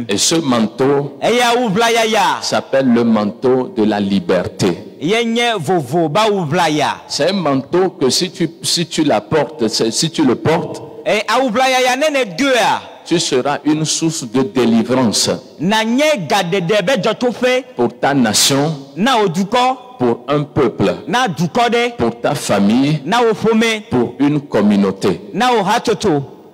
Et ce manteau s'appelle le manteau de la liberté. C'est un manteau que si tu le portes, tu seras une source de délivrance pour ta nation, pour un peuple, pour ta famille, pour une communauté.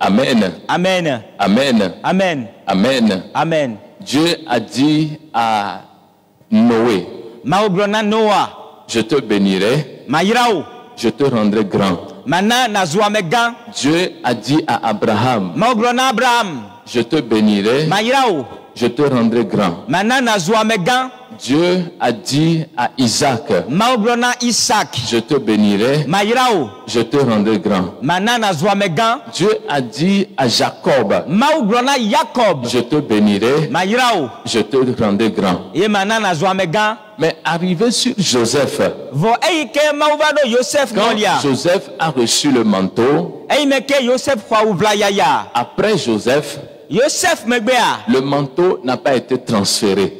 Amen. Amen. Amen. Amen. Amen. Amen. Dieu a dit à Noé, je te bénirai, je te rendrai grand. Dieu a dit à Abraham, je te bénirai, je te rendrai grand. Dieu a dit à Isaac, je te bénirai, je te rendrai grand. Dieu a dit à Jacob, je te bénirai, je te rendrai grand. Mais arrivé sur Joseph, quand Joseph a reçu le manteau, après Joseph, le manteau n'a pas été transféré.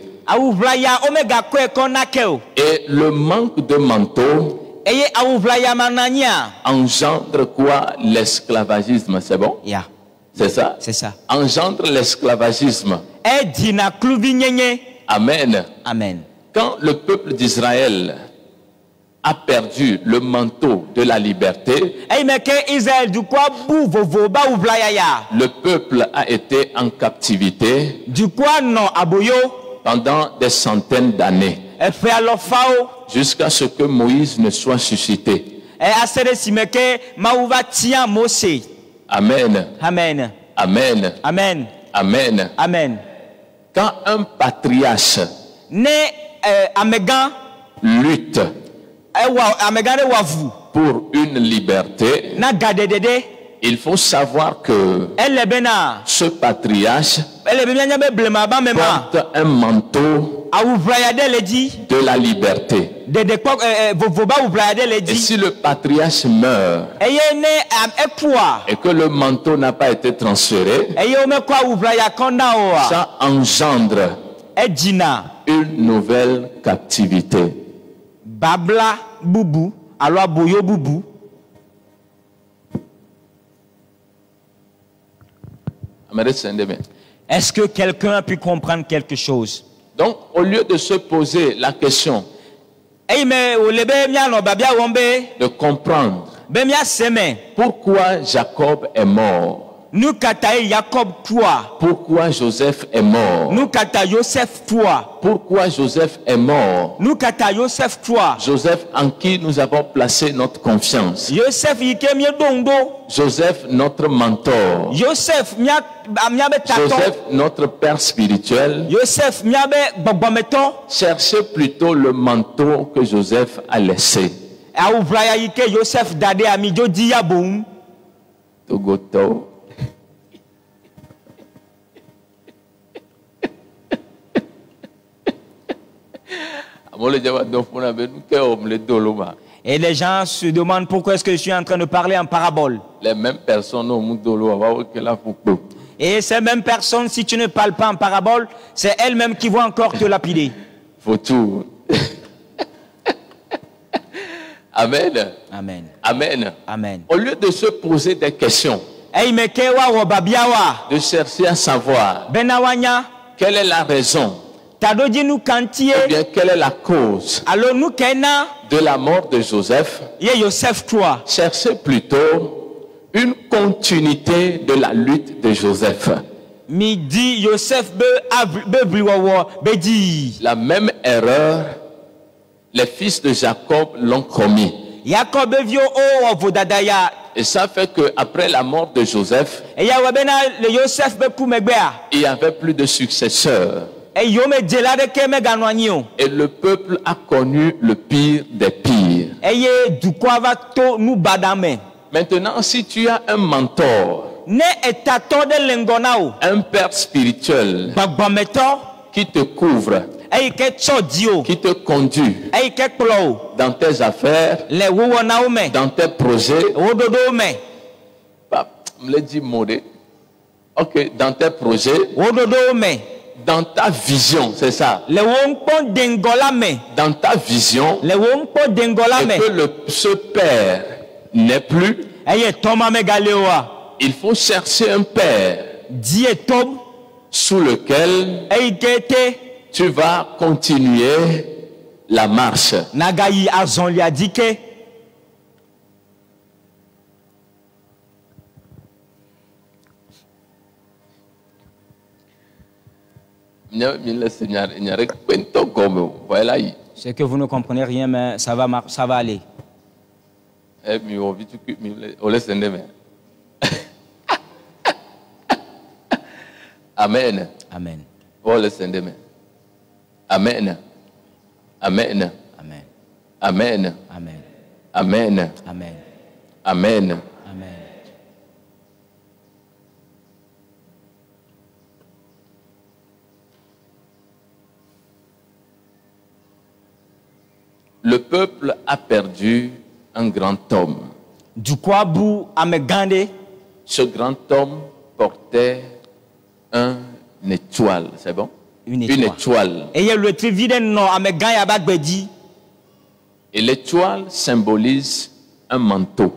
Et le manque de manteau engendre quoi? L'esclavagisme, c'est bon? C'est ça? C'est ça. Engendre l'esclavagisme. Amen. Amen. Quand le peuple d'Israël a perdu le manteau de la liberté, le peuple a été en captivité pendant des centaines d'années, jusqu'à ce que Moïse ne soit suscité. Amen. Amen. Amen. Amen. Amen. Amen. Quand un patriarche lutte pour une liberté, il faut savoir que ce patriarche porte un manteau de la liberté. Et si le patriarche meurt et que le manteau n'a pas été transféré, ça engendre une nouvelle captivité. Babla boubou, alors boyo boubou. Est-ce que quelqu'un a pu comprendre quelque chose? Donc, au lieu de se poser la question de comprendre pourquoi Jacob est mort, pourquoi Joseph est mort, pourquoi Joseph est mort, Joseph en qui nous avons placé notre confiance, Joseph notre mentor, Joseph notre père spirituel. Cherchez plutôt le manteau que Joseph a laissé. Togoto. Et les gens se demandent pourquoi est-ce que je suis en train de parler en parabole. Les mêmes personnes et ces mêmes personnes, si tu ne parles pas en parabole, c'est elles-mêmes qui vont encore te lapider. Faut tout. Amen. Amen. Amen. Amen. Au lieu de se poser des questions, de chercher à savoir quelle est la raison, ou bien quelle est la cause de la mort de Joseph, cherchez plutôt une continuité de la lutte de Joseph. La même erreur, les fils de Jacob l'ont commis. Et ça fait qu'après la mort de Joseph, il n'y avait plus de successeurs. Et le peuple a connu le pire des pires. Maintenant, si tu as un mentor, un père spirituel qui te couvre, qui te conduit dans tes affaires, dans tes projets, me le dit modé. Ok, dans tes projets, dans ta vision, c'est ça. Dans ta vision, et que ce père n'est plus, il faut chercher un père sous lequel tu vas continuer la marche. C'est que vous ne comprenez rien, mais ça va aller. Amen. Amen. Amen. Amen. Amen. Amen. Amen. Amen. Amen. Amen. Amen. Amen. Le peuple a perdu un grand homme. Ce grand homme portait une étoile, c'est bon? Une étoile. Et l'étoile symbolise un manteau.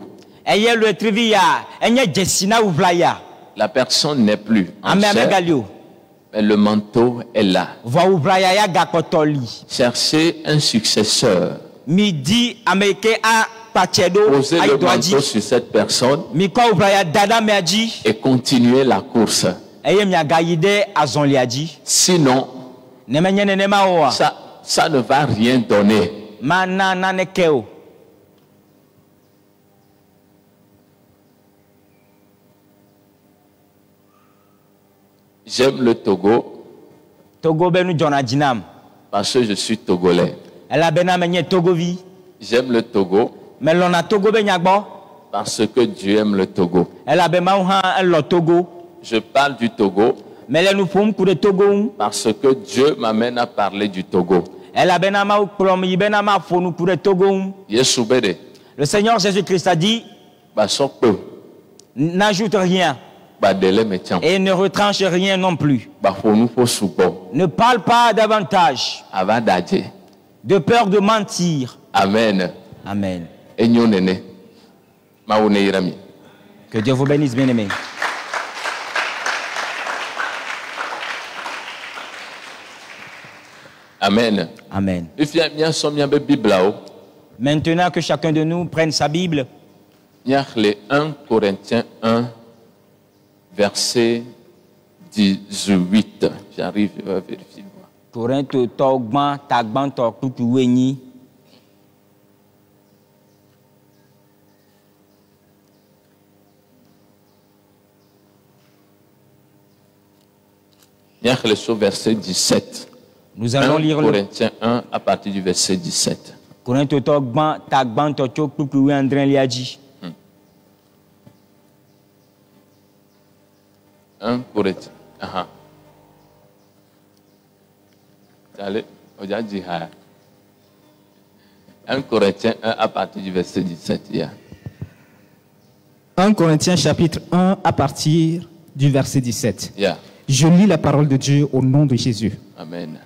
La personne n'est plus en chair, mais le manteau est là. Cherchez un successeur. Posez le manteau sur cette personne et continuez la course. Sinon, ça ne va rien donner. J'aime le Togo parce que je suis togolais. J'aime le Togo parce que Dieu aime le Togo. Je parle du Togo parce que Dieu m'amène à parler du Togo. Le Seigneur Jésus-Christ a dit, n'ajoute rien et ne retranche rien non plus. Ne parle pas davantage de peur de mentir. Amen. Amen. Que Dieu vous bénisse, bien-aimés. Amen. Amen. Maintenant que chacun de nous prenne sa Bible. 1 Corinthiens 1, verset 18. J'arrive à vérifier. Verset 17. Nous allons lire le Corinthiens 1 à partir du verset 17. 1 Corinthiens. Allez, 1 Corinthiens 1 à partir du verset 17. 1 Corinthiens chapitre 1 à partir du verset 17. Yeah. Je lis la parole de Dieu au nom de Jésus. Amen.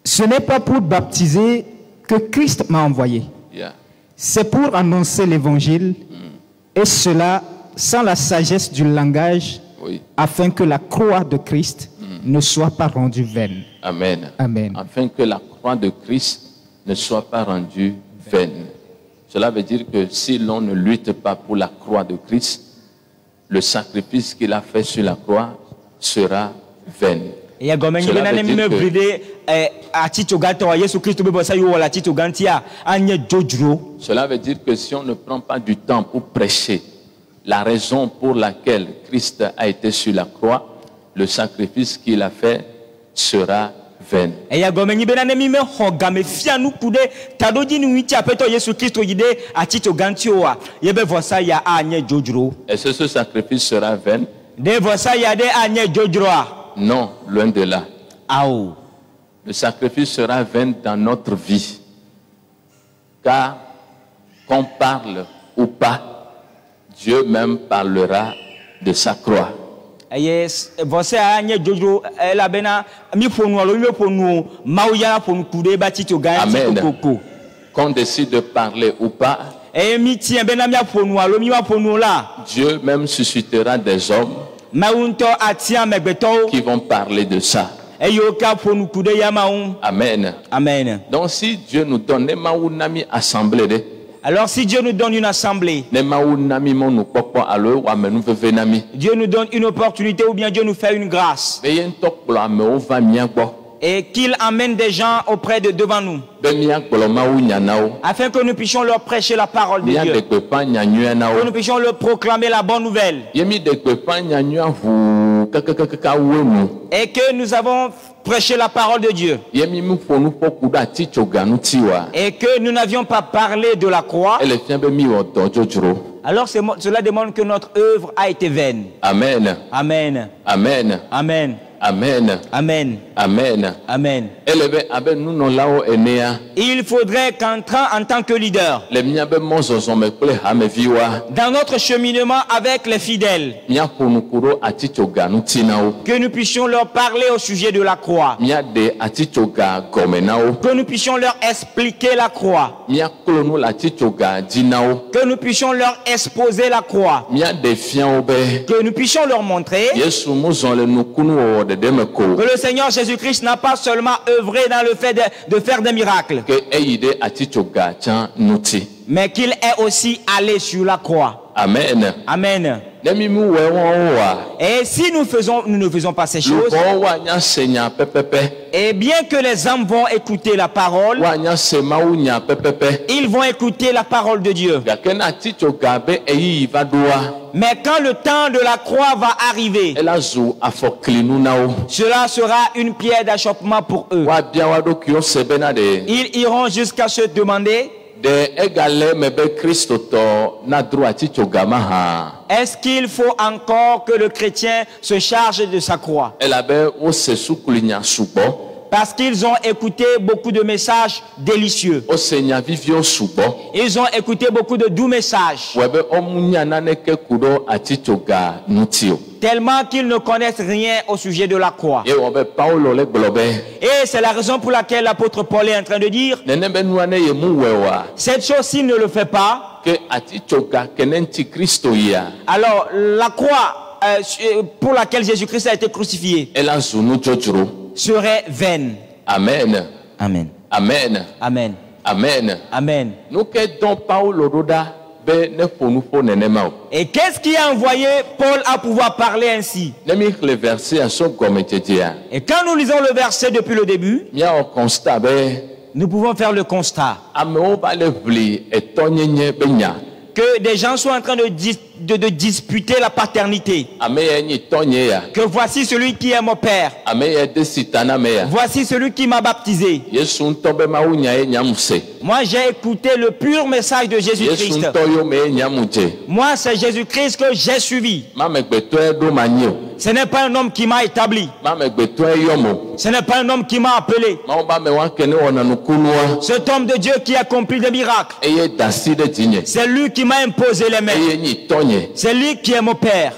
Ce n'est pas pour baptiser que Christ m'a envoyé. Yeah. C'est pour annoncer l'évangile, et cela sans la sagesse du langage, afin que la croix de Christ ne soit pas rendue vaine. Amen. Amen. Afin que la croix de Christ ne soit pas rendue vaine. Cela veut dire que si l'on ne lutte pas pour la croix de Christ, le sacrifice qu'il a fait sur la croix sera vain. Cela veut dire que si on ne prend pas du temps pour prêcher la raison pour laquelle Christ a été sur la croix, le sacrifice qu'il a fait sera vain. Et est-ce que ce sacrifice sera vain? Non, loin de là. Le sacrifice sera vain dans notre vie. Car qu'on parle ou pas, Dieu même parlera de sa croix. Yes, você anye jojo la bena mi fonu alo mi fonu mauya fonu kude ba tito ga koko. Qu'on décide de parler ou pas, et mi tien bena mi fonu alo mi fonu la. Dieu même suscitera des hommes qui vont parler de ça. Amen. Amen. Donc si Dieu nous donne une assemblée, alors si Dieu nous donne une assemblée, Dieu nous donne une opportunité ou bien Dieu nous fait une grâce, et qu'il amène des gens auprès de devant nous, afin que nous puissions leur prêcher la parole de Dieu, que nous puissions leur proclamer la bonne nouvelle, et que nous avons prêché la parole de Dieu, et que nous n'avions pas parlé de la croix, alors cela demande que notre œuvre a été vaine. Amen. Amen. Amen. Amen. Amen. Amen. Amen. Amen. Il faudrait qu'entrant en tant que leader, dans notre cheminement avec les fidèles, que nous puissions leur parler au sujet de la croix, que nous puissions leur expliquer la croix, que nous puissions leur exposer la croix, que nous puissions leur montrer que le Seigneur Jésus-Christ n'a pas seulement œuvré dans le fait de faire des miracles, mais qu'il est aussi allé sur la croix. Amen. Amen. Et si nous ne faisons pas ces choses, et bien que les hommes vont écouter la parole, ils vont écouter la parole de Dieu. Mais quand le temps de la croix va arriver, cela sera une pierre d'achoppement pour eux. Ils iront jusqu'à se demander, est-ce qu'il faut encore que le chrétien se charge de sa croix? Parce qu'ils ont écouté beaucoup de messages délicieux. Ils ont écouté beaucoup de doux messages. Tellement qu'ils ne connaissent rien au sujet de la croix. Et c'est la raison pour laquelle l'apôtre Paul est en train de dire, cette chose, s'il ne le fait pas, alors la croix pour laquelle Jésus-Christ a été crucifié serait vaine. Amen. Amen. Amen. Amen. Amen. Amen. Et qu'est-ce qui a envoyé Paul à pouvoir parler ainsi? Et quand nous lisons le verset depuis le début, nous pouvons faire le constat que des gens sont en train de disputer la paternité. Que voici celui qui est mon père. Voici celui qui m'a baptisé. Moi, j'ai écouté le pur message de Jésus-Christ. Moi, c'est Jésus-Christ que j'ai suivi. Ce n'est pas un homme qui m'a établi. Ce n'est pas un homme qui m'a appelé. Cet homme de Dieu qui a accompli des miracles. C'est lui qui m'a imposé les mains. C'est lui qui est mon père.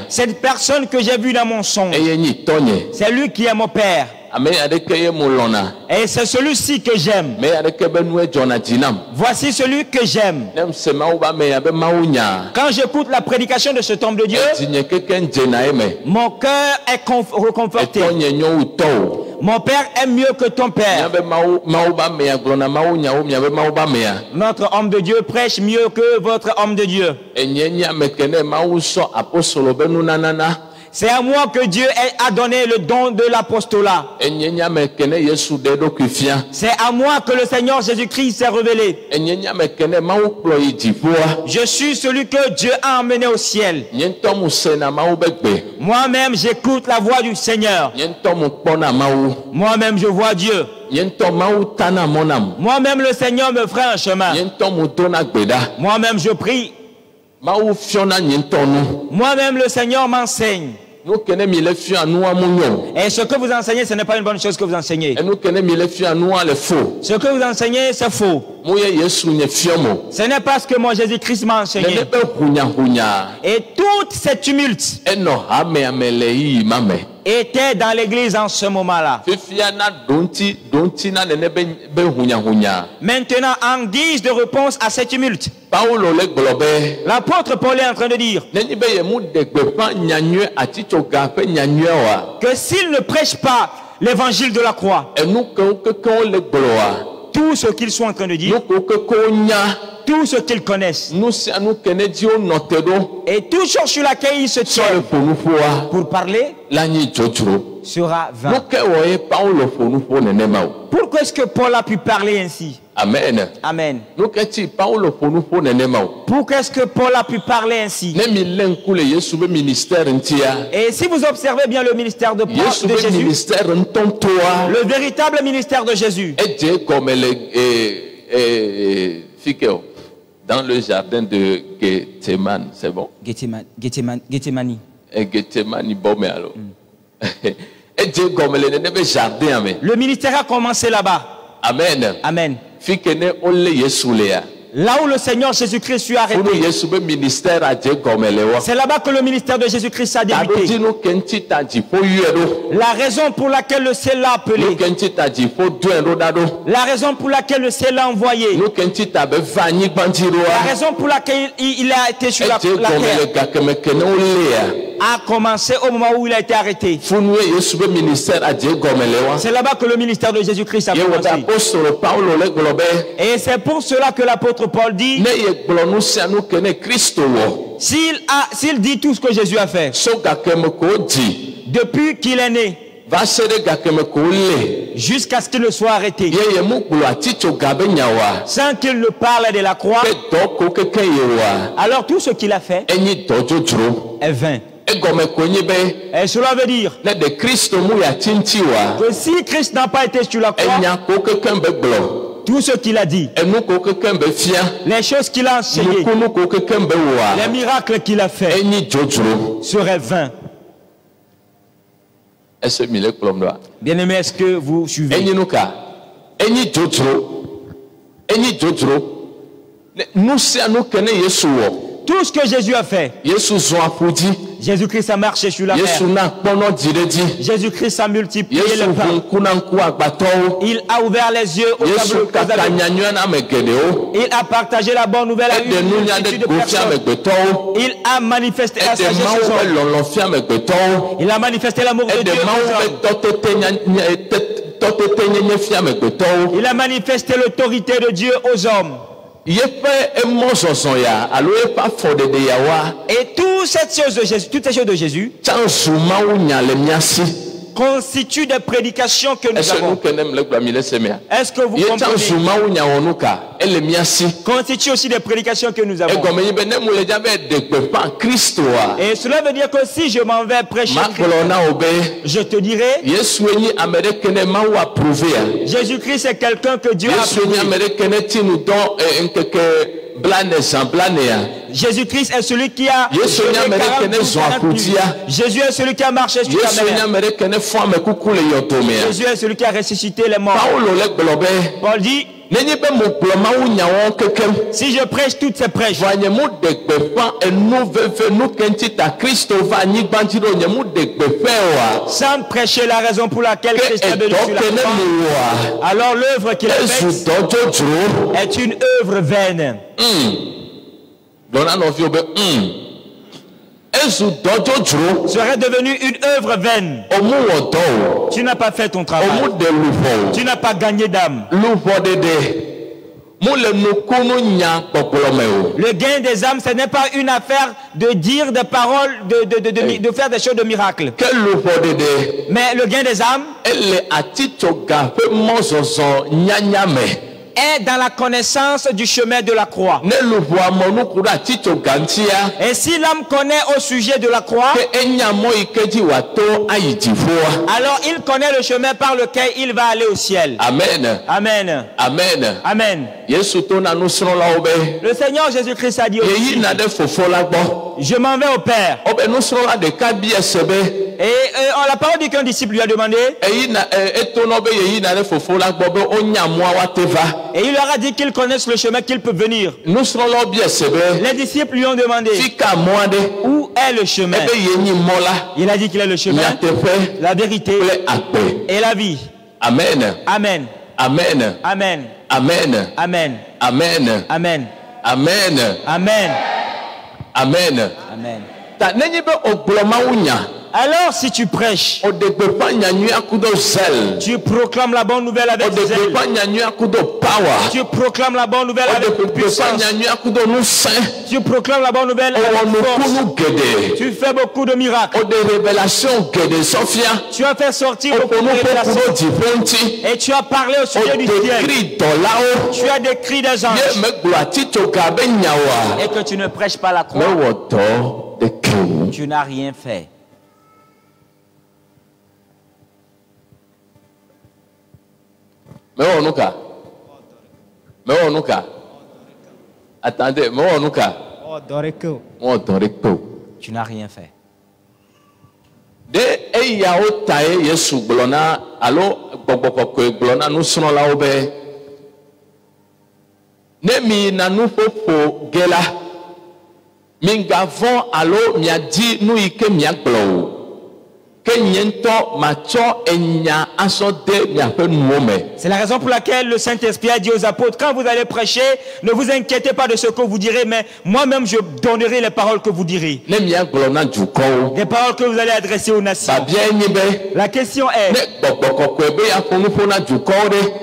Cette personne que j'ai vue dans mon songe, c'est lui qui est mon père. Et c'est celui-ci que j'aime. Voici celui que j'aime. Quand j'écoute la prédication de cet homme de Dieu, mon cœur est reconforté. Mon père est mieux que ton père. Notre homme de Dieu prêche mieux que votre homme de Dieu. C'est à moi que Dieu a donné le don de l'apostolat. C'est à moi que le Seigneur Jésus-Christ s'est révélé. Je suis celui que Dieu a emmené au ciel. Moi-même, j'écoute la voix du Seigneur. Moi-même, je vois Dieu. Moi-même, le Seigneur me fera un chemin. Moi-même, je prie. Moi-même, le Seigneur m'enseigne. Et ce que vous enseignez, ce n'est pas une bonne chose que vous enseignez. Ce que vous enseignez, c'est faux. Ce n'est pas ce que moi Jésus-Christ m'a enseigné. Et tout ce tumulte était dans l'église en ce moment-là. Maintenant, en guise de réponse à ce tumulte, l'apôtre Paul est en train de dire que s'il ne prêche pas l'évangile de la croix, tout ce qu'ils sont en train de dire, tout ce qu'ils connaissent, et toute chose sur laquelle ils se tiennent pour parler sera vain. Pourquoi est-ce que Paul a pu parler ainsi? Amen. Amen. Pourquoi est-ce que Paul a pu parler ainsi? Et si vous observez bien le ministère de Jésus, le véritable ministère de Jésus, dans le jardin de Gethsemane, c'est bon? Gethsemane. Le ministère a commencé là-bas. Amen. Amen. Là où le Seigneur Jésus-Christ fut arrêté, c'est là-bas que le ministère de Jésus-Christ a débuté. La raison pour laquelle le ciel l'a appelé, la raison pour laquelle le ciel l'a envoyé, la raison pour laquelle il a été sur la terre, a commencé au moment où il a été arrêté. C'est là-bas que le ministère de Jésus-Christ a commencé. Et c'est pour cela que l'apôtre Paul dit, s'il dit tout ce que Jésus a fait, depuis qu'il est né, jusqu'à ce qu'il ne soit arrêté, sans qu'il ne parle de la croix, alors tout ce qu'il a fait est vain. Et cela veut dire que si Christ n'a pas été sur la croix, tout ce qu'il a dit, les choses qu'il a enseignées, les miracles qu'il a fait seraient vains. Bien aimé, est-ce que vous suivez? Tout ce que Jésus a fait, Jésus-Christ a marché sur la mer, Jésus-Christ a multiplié le pain, il a ouvert les yeux aux aveugles, il a partagé la bonne nouvelle à une multitude de personnes, il a manifesté la sagesse aux hommes, il a manifesté l'amour de Dieu aux hommes, il a manifesté l'autorité de Dieu aux hommes. Et toutes ces choses de Jésus constituent des prédications que nous avons. Est-ce que vous comprenez? Constituent aussi des prédications que nous avons. Et cela veut dire que si je m'en vais prêcher, je te dirai, Jésus-Christ est quelqu'un que Dieu a approuvé. Jésus-Christ est celui qui a Jésus est celui qui a marché sur la mer. Jésus est celui qui a ressuscité les morts. Paul dit, si je prêche toutes ces prêches, sans prêcher la raison pour laquelle Christ est venu sur la croix, alors l'œuvre qu'il a faite est une œuvre vaine. Serait devenu une œuvre vaine. Tu n'as pas fait ton travail. Tu n'as pas gagné d'âme. Le gain des âmes, ce n'est pas une affaire de dire des paroles, de faire des choses de miracles. Mais le gain des âmes est dans la connaissance du chemin de la croix. Et si l'homme connaît au sujet de la croix, alors il connaît le chemin par lequel il va aller au ciel. Amen. Amen. Amen. Amen. Le Seigneur Jésus-Christ a dit aussi, je m'en vais au Père. Et la parole dit qu'un disciple lui a demandé, et il leur a dit qu'ils connaissent le chemin, qu'ils peuvent venir. Les disciples lui ont demandé, où est le chemin? Il a dit qu'il est le chemin, la vérité et la vie. Amen. Amen. Amen. Amen. Amen. Amen. Amen. Amen. Amen. Amen. Amen. Amen. Amen. Alors si tu prêches, tu proclames la bonne nouvelle avec zèle. Tu proclames la bonne nouvelle avec puissance. Tu proclames la bonne nouvelle avec force. Tu fais beaucoup de miracles. Tu as fait sortir beaucoup de révélations. Et tu as parlé au sujet du ciel. Tu as décrit des anges. Et que tu ne prêches pas la croix, tu n'as rien fait. Attendez, tu n'as rien fait. De eyao tae Yesu glona alo gbogbokokoe glona nusro la obe ne mi na nupopo gela mingavon alo miadi nu ike miaglo c'est la raison pour laquelle le Saint-Esprit a dit aux apôtres, quand vous allez prêcher, ne vous inquiétez pas de ce que vous direz, mais moi-même je donnerai les paroles que vous direz. Les paroles que vous allez adresser aux nations. La question est,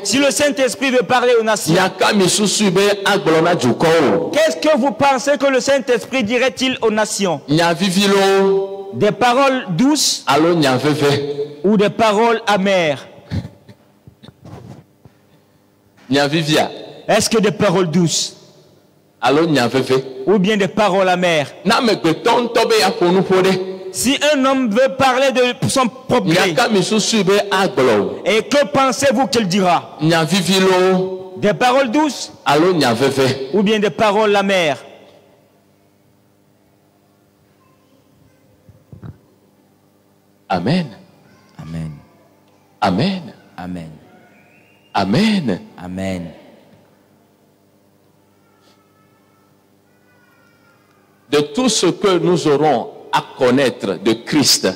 si le Saint-Esprit veut parler aux nations, qu'est-ce que vous pensez que le Saint-Esprit dirait-il aux nations? Des paroles douces ou des paroles amères? Est-ce que des paroles douces ou bien des paroles amères? Si un homme veut parler de son propre gré, et que pensez-vous qu'il dira? Des paroles douces ou bien des paroles amères? Amen. Amen. Amen. Amen. Amen. Amen. De tout ce que nous aurons à connaître de Christ,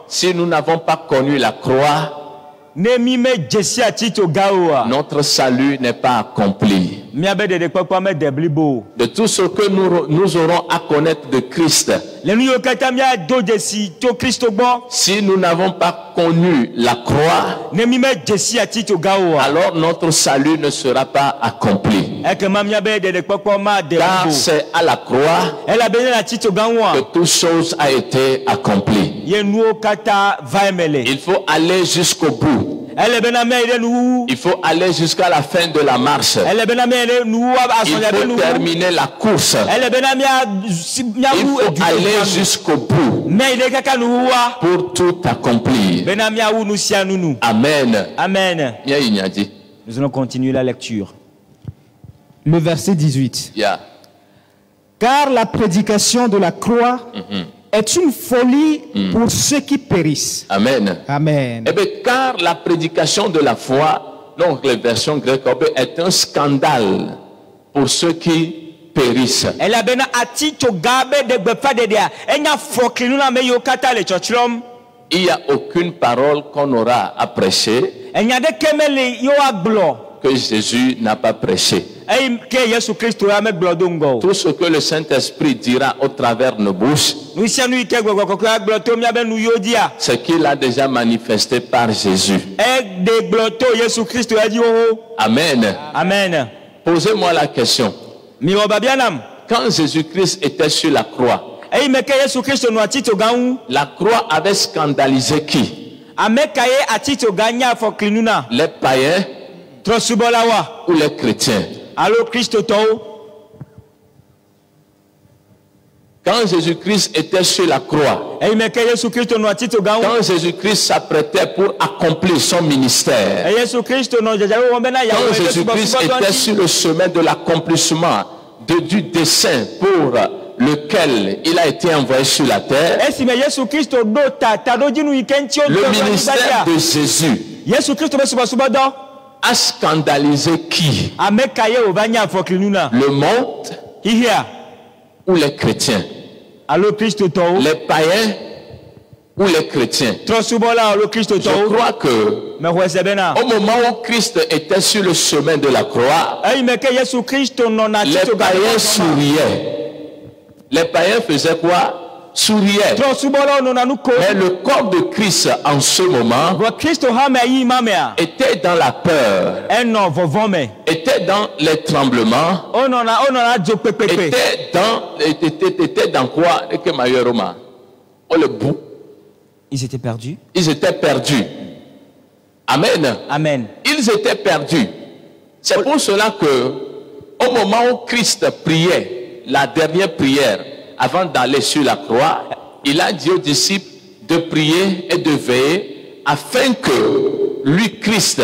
si nous n'avons pas connu la croix, notre salut n'est pas accompli. De tout ce que nous aurons à connaître de Christ, si nous n'avons pas connu la croix, alors notre salut ne sera pas accompli. Car c'est à la croix que toute chose a été accomplie. Il faut aller jusqu'au bout. Il faut aller jusqu'à la fin de la marche. Il faut terminer la course. Il faut aller jusqu'au bout pour tout accomplir. Amen. Amen. Nous allons continuer la lecture. Le verset 18. Car la prédication de la croix est une folie pour ceux qui périssent. Amen. Amen. Eh bien, car la prédication de la foi, donc les versions grecques, est un scandale pour ceux qui périssent. Il n'y a aucune parole qu'on aura à prêcher que Jésus n'a pas prêché. Tout ce que le Saint-Esprit dira au travers de nos bouches, c'est qu'il a déjà manifesté par Jésus. Amen. Amen. Posez-moi la question. Quand Jésus-Christ était sur la croix, la croix avait scandalisé qui? Les païens ou les chrétiens. Quand Jésus-Christ était sur la croix, quand Jésus-Christ s'apprêtait pour accomplir son ministère, quand Jésus-Christ était sur le chemin de l'accomplissement du dessein pour lequel il a été envoyé sur la terre, le ministère de Jésus a scandalisé qui? Le monde ou les chrétiens? Les païens ou les chrétiens? Je crois que au moment où Christ était sur le chemin de la croix, les païens souriaient. Les païens faisaient quoi? Souriaient. Mais le corps de Christ en ce moment était dans la peur, était dans les tremblements, était dans quoi? Le bout. Ils étaient perdus. Ils étaient perdus. Amen. Amen. Ils étaient perdus. C'est pour cela que au moment où Christ priait la dernière prière avant d'aller sur la croix, il a dit aux disciples de prier et de veiller afin que lui, Christ,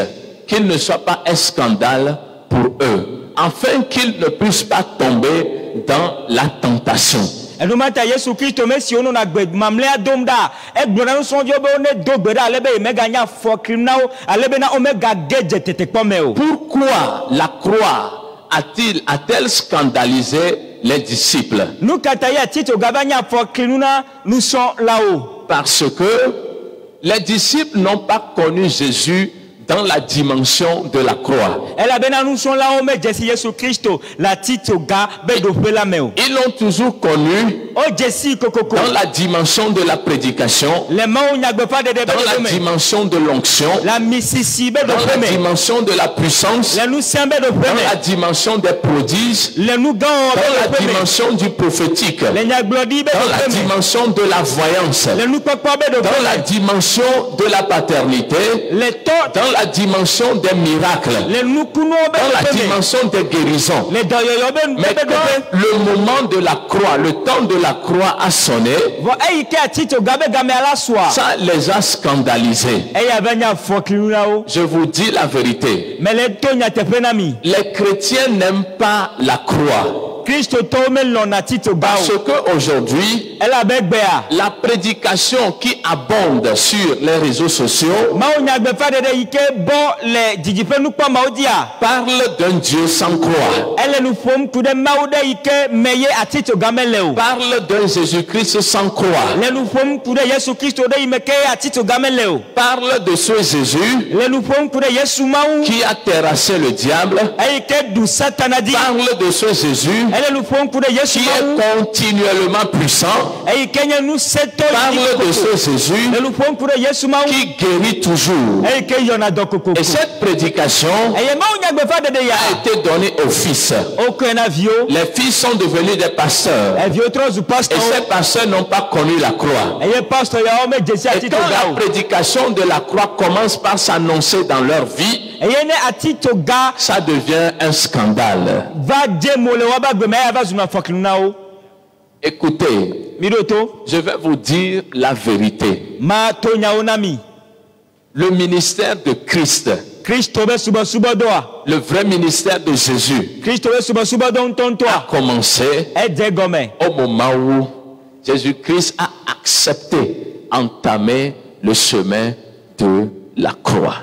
qu'il ne soit pas un scandale pour eux, afin qu'ils ne puissent pas tomber dans la tentation. Pourquoi la croix a-t-elle scandalisé les disciples? Parce que les disciples n'ont pas connu Jésus dans la dimension de la croix. Ils l'ont toujours connu dans la dimension de la prédication, dans la dimension de l'onction, dans la dimension de la puissance, dans la dimension des prodiges, dans la dimension du prophétique, dans la dimension de la voyance, dans la dimension de la paternité, dans la dimension des miracles, dans la dimension des guérisons. Mais quand le moment de la croix, le temps de la croix a sonné, ça les a scandalisés. Je vous dis la vérité. Les chrétiens n'aiment pas la croix. Parce qu'aujourd'hui, la prédication qui abonde sur les réseaux sociaux parle d'un Dieu sans croix, parle d'un Jésus-Christ sans croix, parle de ce Jésus qui a terrassé le diable, parle de ce Jésus qui est continuellement puissant, parle de ce Jésus qui guérit toujours. Et cette prédication a été donnée aux fils. Les fils sont devenus des pasteurs. Et ces pasteurs n'ont pas connu la croix. Et quand la prédication de la croix commence par s'annoncer dans leur vie, ça devient un scandale. Écoutez, je vais vous dire la vérité. Le ministère de Christ, le vrai ministère de Jésus, a commencé au moment où Jésus-Christ a accepté entamer le chemin de la croix.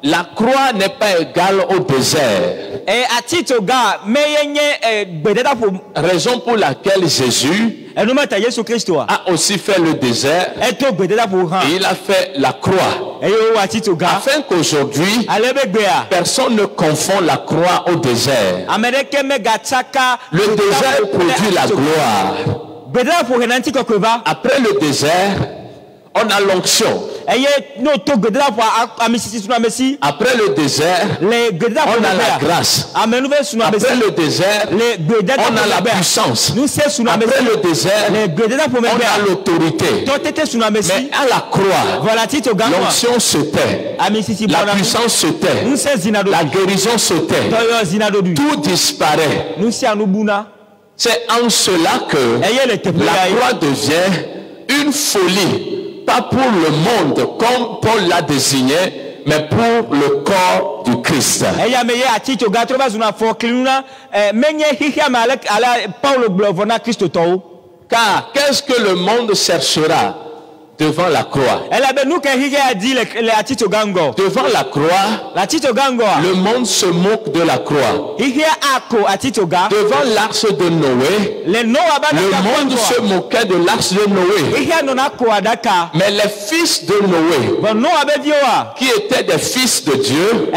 La croix n'est pas égale au désert. Raison pour laquelle Jésus a aussi fait le désert et il a fait la croix. Afin qu'aujourd'hui, personne ne confond la croix au désert. Le désert produit la gloire. Après le désert, on a l'onction. Après le désert, on a la grâce. Après le désert, on a la puissance. Après le désert, on a l'autorité. Mais à la croix, l'onction se tait, la puissance se tait, la guérison se tait, tout disparaît. C'est en cela que la croix devient une folie, pas pour le monde comme Paul l'a désigné, mais pour le corps du Christ. Car qu'est-ce que le monde cherchera devant la croix? Devant la croix, le monde se moque de la croix. Devant l'arche de Noé, le monde se moquait de l'arche de Noé. Mais les fils de Noé, qui étaient des fils de Dieu,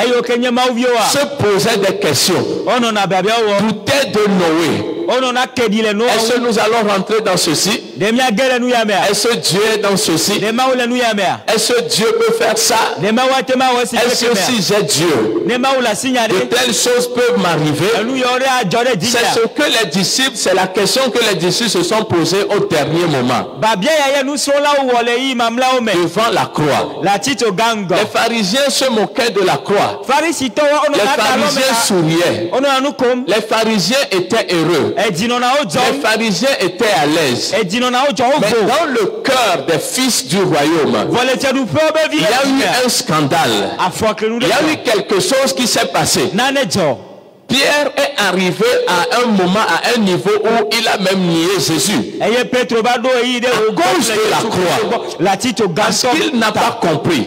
se posaient des questions. Doutaient de Noé. Est-ce que nous allons rentrer dans ceci? Est-ce que Dieu est dans ceci? Est-ce que Dieu peut faire ça? Est-ce que si j'ai Dieu, de telles choses peuvent m'arriver? C'est ce que les disciples, c'est la question que les disciples se sont posés au dernier moment. Devant la croix. Les pharisiens se moquaient de la croix. Les pharisiens souriaient. Les pharisiens étaient heureux. Les pharisiens étaient à l'aise. Mais dans le cœur des fils du royaume, il y a eu un scandale. Il y a eu quelque chose qui s'est passé. Pierre est arrivé à un moment, à un niveau où il a même nié Jésus. À cause de la croix. Parce qu'il n'a pas compris.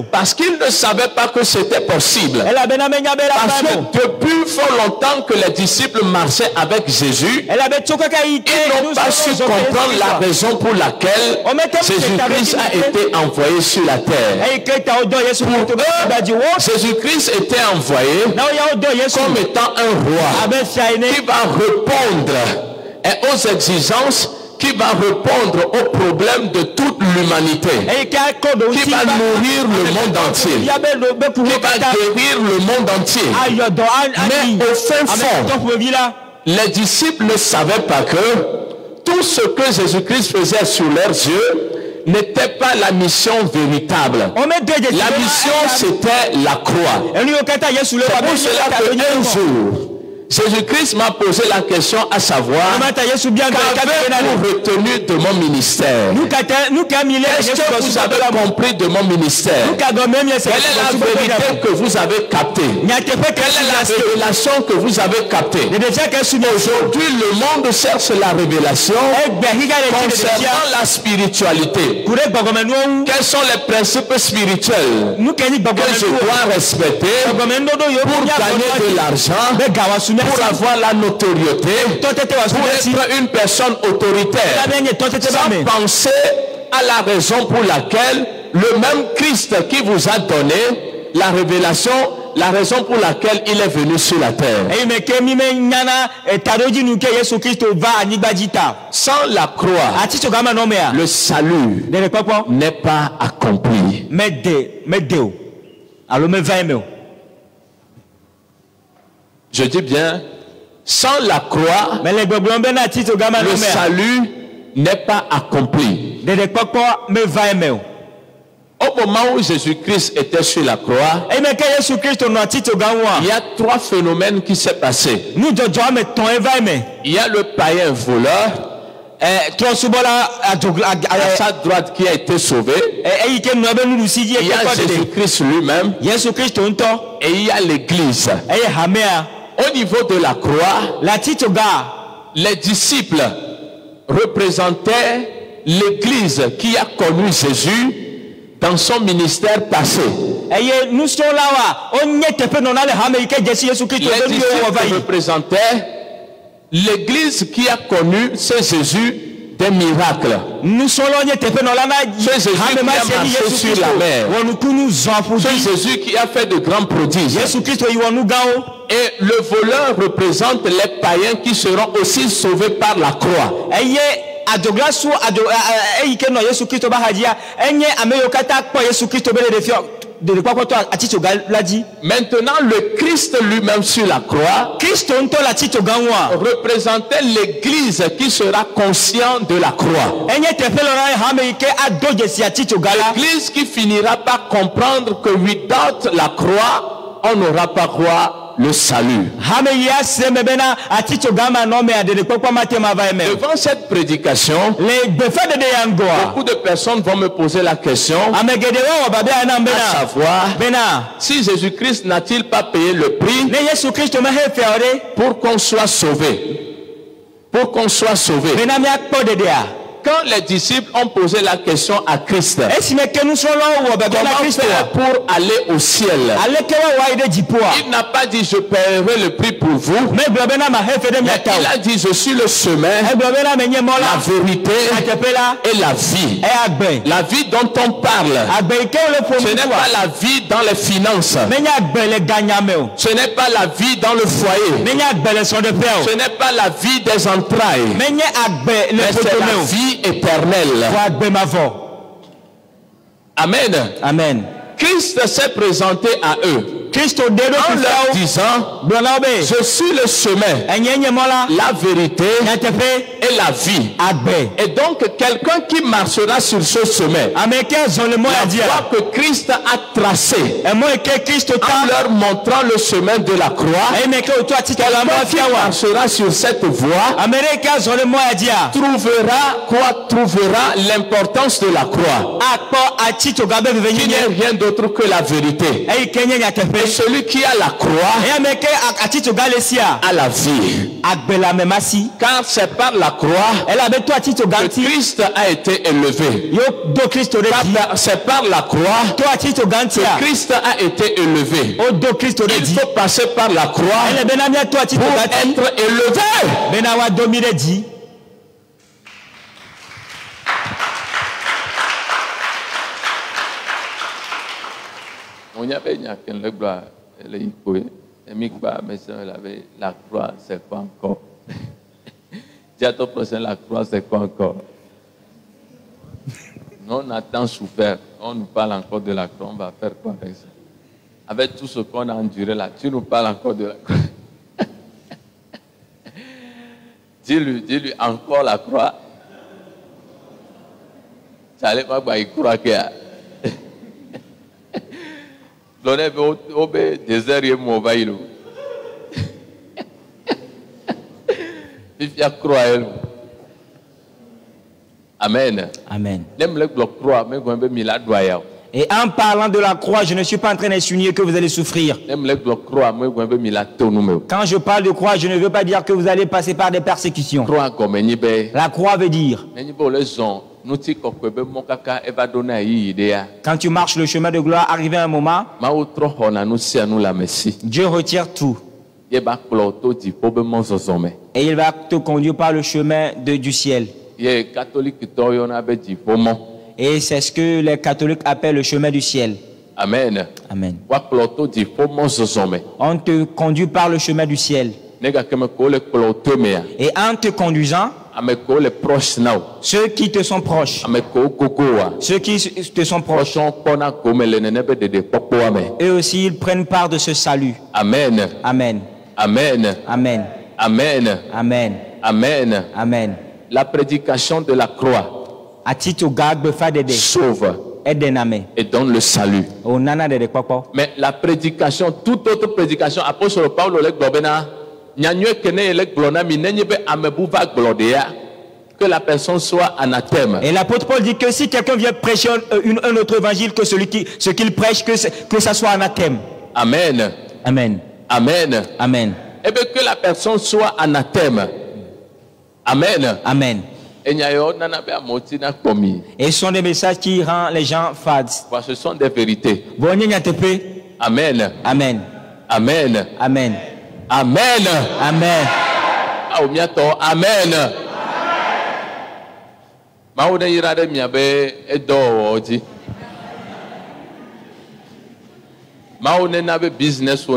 Parce qu'il ne savait pas que c'était possible. Parce que depuis fort longtemps que les disciples marchaient avec Jésus, ils n'ont pas su comprendre la raison pour laquelle Jésus-Christ a été envoyé sur la terre. Pour eux, Jésus-Christ était envoyé comme étant un roi qui va répondre aux exigences, qui va répondre aux problèmes de toute l'humanité, qui va nourrir le monde entier, qui va guérir le monde entier. Mais au fin fond, les disciples ne savaient pas que tout ce que Jésus-Christ faisait sous leurs yeux n'était pas la mission véritable. La mission, c'était la croix. C'est pour cela qu'un jour, Jésus-Christ m'a posé la question à savoir, qu'avez-vous retenu de mon ministère? Qu'est-ce que vous avez compris de mon ministère? Quelle est la vérité que vous avez captée? Quelle est la révélation que vous avez captée? Aujourd'hui, le monde cherche la révélation concernant la spiritualité. Quels sont les principes spirituels que je dois respecter pour gagner de l'argent, pour avoir la notoriété, pour être une personne autoritaire, sans penser à la raison pour laquelle le même Christ qui vous a donné la révélation, la raison pour laquelle il est venu sur la terre. Sans la croix, le salut n'est pas accompli. Je dis bien, sans la croix, le salut n'est pas accompli. Au moment où Jésus-Christ était sur la croix, il y a trois phénomènes qui s'est passé. Il y a le païen voleur à sa droite qui a été sauvé. Il y a Jésus-Christ lui-même. Et il y a l'Église. Au niveau de la croix, les disciples représentaient l'Église qui a connu Jésus dans son ministère passé. Les disciples représentaient l'Église qui a connu ce Jésus des miracles. Ce Jésus qui a marché sur la mer. Ce Jésus qui a fait de grands prodiges. Et le voleur représente les païens qui seront aussi sauvés par la croix. adogla su eyike no Yesu Kristo ba hadia enye ameyo kata po Yesu Kristo be de fio de quoi toi atitoga l'a dit. Maintenant le Christ lui-même sur la croix représentait l'église qui sera consciente de la croix. L'église qui finira par comprendre que without la croix on n'aura pas quoi le salut. Devant cette prédication, beaucoup de personnes vont me poser la question, à savoir, si Jésus-Christ n'a-t-il pas payé le prix pour qu'on soit sauvé? Pour qu'on soit sauvé. Quand les disciples ont posé la question à Christ, comment faire pour aller au ciel? Il n'a pas dit je paierai le prix pour vous, mais il a dit je suis le chemin, la vérité et la vie. La vie dont on parle, ce n'est pas la vie dans les finances, ce n'est pas la vie dans le foyer, ce n'est pas la vie des entrailles, mais c'est la vie éternelle. Amen. Amen. Christ s'est présenté à eux en leur disant, je suis le chemin, la vérité et la vie. Et donc quelqu'un qui marchera sur ce chemin, la voie que Christ a tracée, en leur montrant le chemin de la croix, quelqu'un qui marchera sur cette voie trouvera l'importance de la croix, qui n'est rien d'autre que la vérité. Et celui qui a la croix a la vie. Car c'est par la croix que Christ a été élevé. C'est par la croix que Christ a été élevé. Il faut passer par la croix pour être élevé. On y avait la croix, c'est quoi encore? Dis à ton prochain, la croix, c'est quoi encore? Nous, on a tant souffert, on nous parle encore de la croix, on va faire quoi avec ça? Avec tout ce qu'on a enduré là, tu nous parles encore de la croix. Dis-lui encore la croix. Ça allait pas y croire qu'il y a. L'on obé désert et mauvais. Il y a croire. Amen. Amen. Et en parlant de la croix, je ne suis pas en train d'insinuer que vous allez souffrir. Quand je parle de croix, je ne veux pas dire que vous allez passer par des persécutions. La croix veut dire, quand tu marches le chemin de gloire, arrivé à un moment, Dieu retire tout. Et il va te conduire par le chemin du ciel. Et c'est ce que les catholiques appellent le chemin du ciel. Amen. Amen. On te conduit par le chemin du ciel. Et en te conduisant, ceux qui te sont proches, ceux qui te sont proches, eux aussi ils prennent part de ce salut. Amen. Amen. Amen. Amen. Amen. Amen. Amen. Amen. La prédication de la croix sauve et donne le salut. Mais la prédication, toute autre prédication, apôtre Paul que la personne soit anathème. Et l'apôtre Paul dit que si quelqu'un vient prêcher un autre évangile que ce qu'il prêche, que ça soit anathème. Amen. Amen. Amen. Amen. Et bien que la personne soit anathème. Amen. Amen. Et ce sont des messages qui rendent les gens fades. Ce sont des vérités. Amen. Amen. Amen. Amen. Amen. Amen. Amen. Business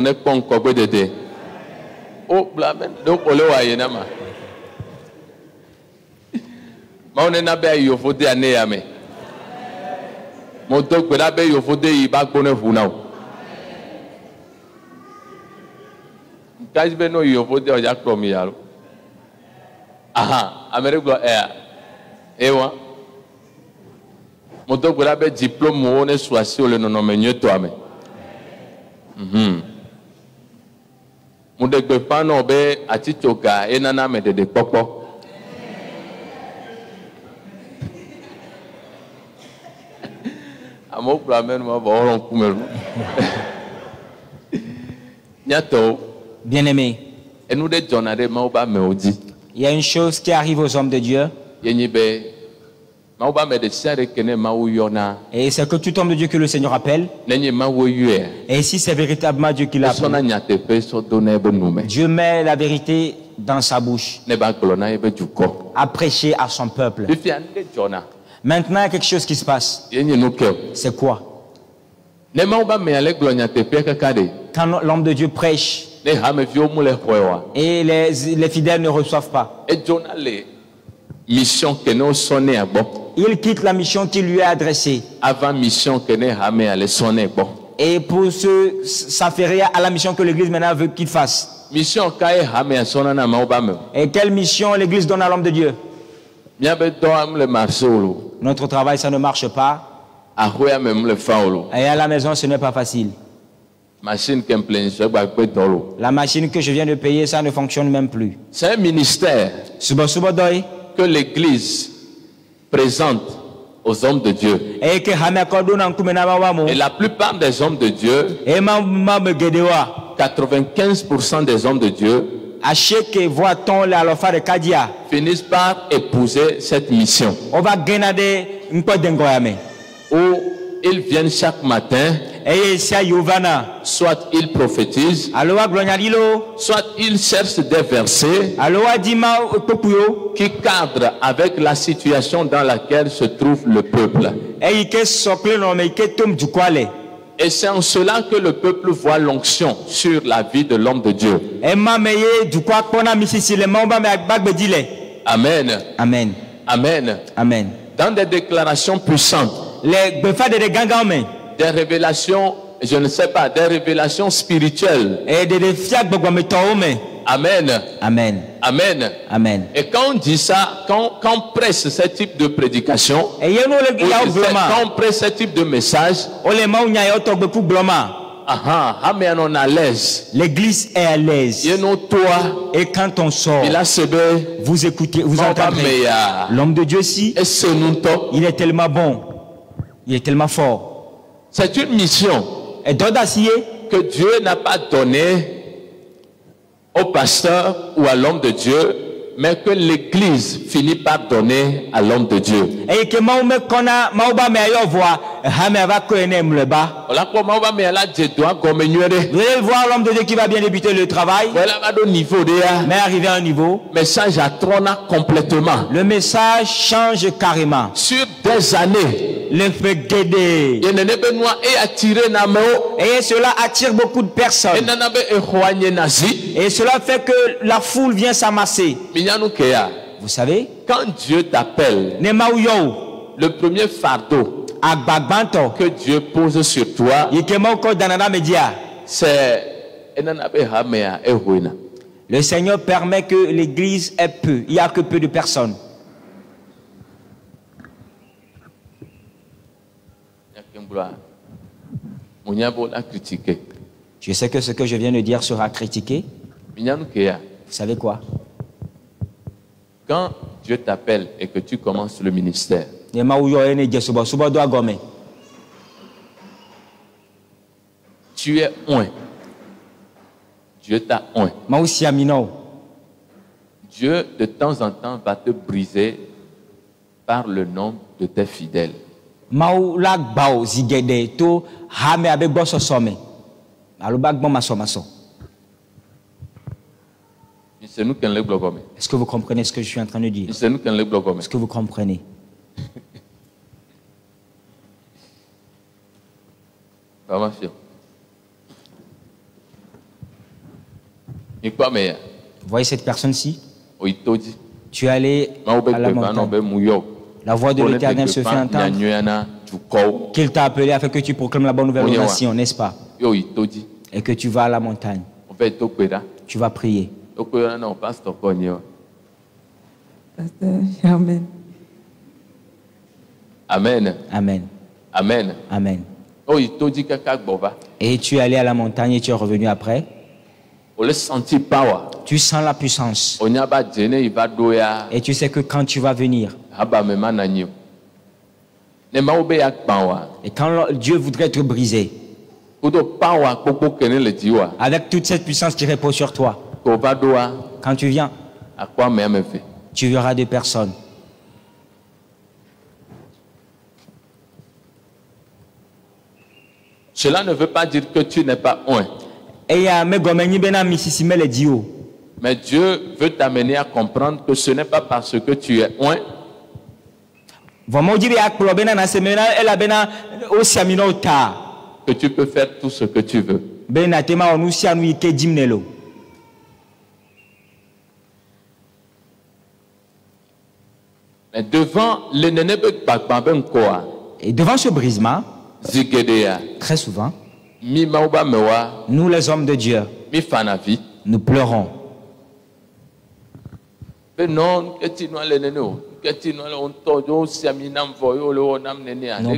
Aha, Amérique ewa. Moto gbe be diplôme wo ne soasi o le nonome nyeto ame. Mude gbe pa no be atitoka enana me de popo. Amo pramen mo ba oron kumelu. Nyato bien-aimé. Et nous de jonade ma ba me odi. Il y a une chose qui arrive aux hommes de Dieu. Et c'est que tout homme de Dieu que le Seigneur appelle. Et si c'est véritablement Dieu qui l'appelle, Dieu met la vérité dans sa bouche à prêcher à son peuple. Maintenant, il y a quelque chose qui se passe. C'est quoi? Quand l'homme de Dieu prêche et les fidèles ne reçoivent pas, il quitte la mission qui lui est adressée et pour s'affairer à la mission que l'église maintenant veut qu'il fasse. Et quelle mission l'église donne à l'homme de Dieu? Notre travail, ça ne marche pas. Et à la maison, ce n'est pas facile. La machine que je viens de payer, ça ne fonctionne même plus. C'est un ministère que l'Église présente aux hommes de Dieu. Et la plupart des hommes de Dieu, 95% des hommes de Dieu, finissent par épouser cette mission. Où ils viennent chaque matin, soit ils prophétisent, soit ils cherchent des versets qui cadrent avec la situation dans laquelle se trouve le peuple. Et c'est en cela que le peuple voit l'onction sur la vie de l'homme de Dieu. Amen. Amen. Amen. Amen. Dans des déclarations puissantes, des révélations, je ne sais pas, des révélations spirituelles. Amen. Amen. Amen. Amen. Et quand on dit ça, quand on presse ce type de prédication, quand on presse ce type de message, on est à l'aise. L'église est à l'aise. Et quand on sort, vous écoutez, vous entendez. L'homme de Dieu ici, il est tellement bon. Il est tellement fort. C'est une mission que Dieu n'a pas donnée au pasteur ou à l'homme de Dieu, mais que l'Église finit par donner à l'homme de Dieu. Vous allez voir l'homme de Dieu qui va bien débuter le travail, mais arrivé à un niveau, le message change carrément. Sur des années, et cela attire beaucoup de personnes. Et cela fait que la foule vient s'amasser. Vous savez, quand Dieu t'appelle, le premier fardeau que Dieu pose sur toi, c'est le Seigneur permet que l'église ait peu. Il n'y a que peu de personnes. Je sais que ce que je viens de dire sera critiqué. Vous savez quoi? Quand Dieu t'appelle et que tu commences le ministère, tu es oint. Dieu t'a oint. Dieu de temps en temps va te briser par le nom de tes fidèles. Est-ce que vous comprenez ce que je suis en train de dire? Est-ce que vous comprenez? Vous voyez cette personne-ci? Tu es allé à la montagne. La voix de l'Éternel se fait entendre. Qu'il t'a appelé afin que tu proclames la bonne nouvelle aux nations, n'est-ce pas? Et que tu vas à la montagne. Tu vas prier. Pasteur Germaine. Amen. Amen. Amen. Amen. Et tu es allé à la montagne et tu es revenu après. Tu sens la puissance. Et tu sais que quand tu vas venir, et quand Dieu voudrait te briser, avec toute cette puissance qui repose sur toi, quand tu viens, tu verras des personnes. Cela ne veut pas dire que tu n'es pas oint. Mais Dieu veut t'amener à comprendre que ce n'est pas parce que tu es oint que tu peux faire tout ce que tu veux. Mais devant et devant ce brisement, très souvent, nous les hommes de Dieu, nous pleurons. Non,